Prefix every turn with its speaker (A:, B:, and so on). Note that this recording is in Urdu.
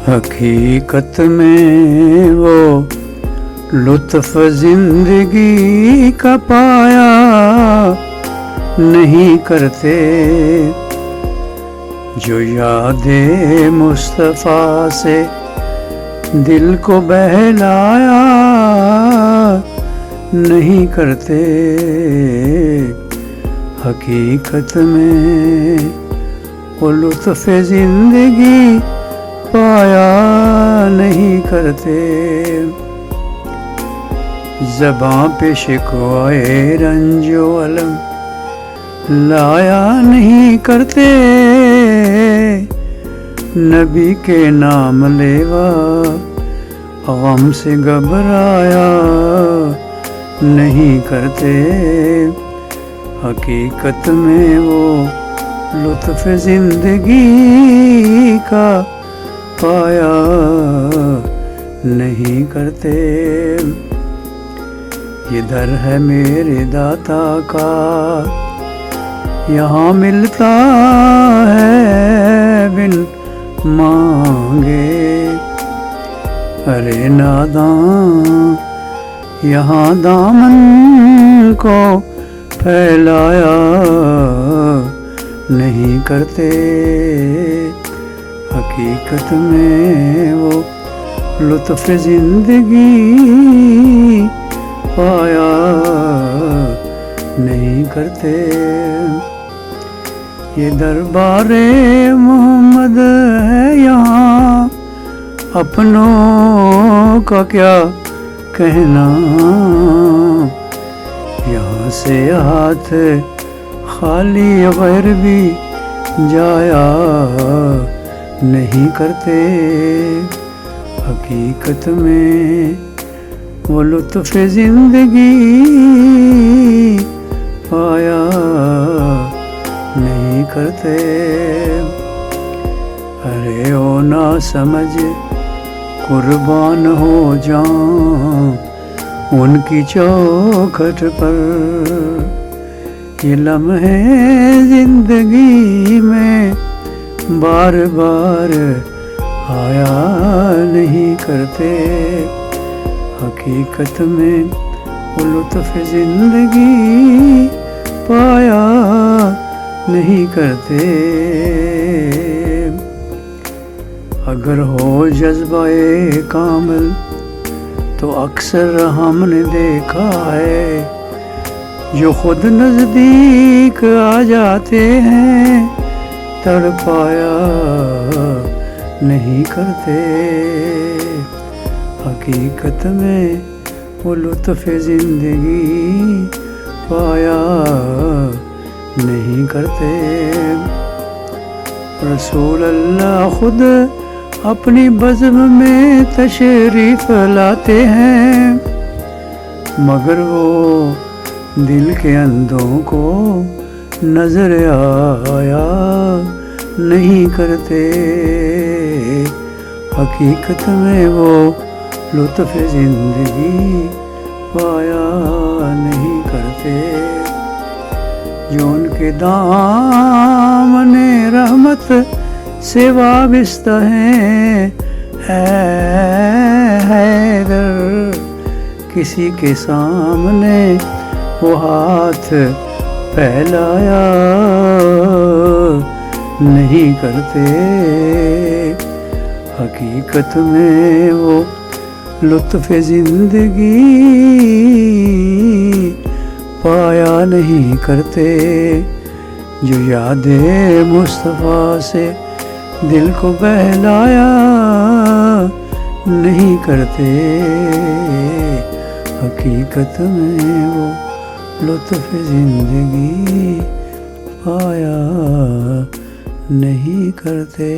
A: حقیقت میں وہ لطف زندگی کا پایا نہیں کرتے، جو یاد مصطفیٰ سے دل کو بہلایا نہیں کرتے۔ حقیقت میں وہ لطف زندگی پایا نہیں کرتے، زباں پہ شکوائے رنج و الم لایا نہیں کرتے، نبی کے نام لیوا غم سے گھبرایا نہیں کرتے۔ حقیقت میں وہ لطف زندگی کا پایا نہیں کرتے۔ یہ در ہے میرے داتا کا، یہاں ملتا ہے بن مانگے، ارے ناداں یہاں دامن کو پھیلایا نہیں کرتے۔ حقیقت میں وہ لطف زندگی پایا نہیں کرتے۔ یہ دربار محمد ہے یہاں، اپنوں کا کیا کہنا، یہاں سے ہاتھ خالی غیر بھی جایا نہیں کرتے۔ حقیقت میں وہ لطف زندگی پایا نہیں کرتے۔ ارے او نہ سمجھ قربان ہو جاؤں ان کی چوکھٹ پر، یہ لمحے زندگی میں بار بار آیا نہیں کرتے۔ حقیقت میں وہ لطف زندگی پایا نہیں کرتے۔ اگر ہو جذبہ کامل تو اکثر ہم نے دیکھا ہے، جو خود نزدیک آ جاتے ہیں تڑپایا نہیں کرتے۔ حقیقت میں وہ لطف زندگی پایا نہیں کرتے۔ رسول اللہ خود اپنی بزم میں تشریف لاتے ہیں، مگر وہ دل کے اندھوں کو نظر آیا نہیں کرتے۔ حقیقت میں وہ لطف زندگی پایا نہیں کرتے، جو ان کے دامن رحمت سے وابستہ ہیں۔ اے حیدر کسی کے سامنے وہ ہاتھ پھیلایا نہیں کرتے۔ حقیقت میں وہ لطف زندگی پایا نہیں کرتے، جو یاد مصطفیٰ سے دل کو بہلایا نہیں کرتے۔ حقیقت میں وہ لطف زندگی پایا نہیں کرتے۔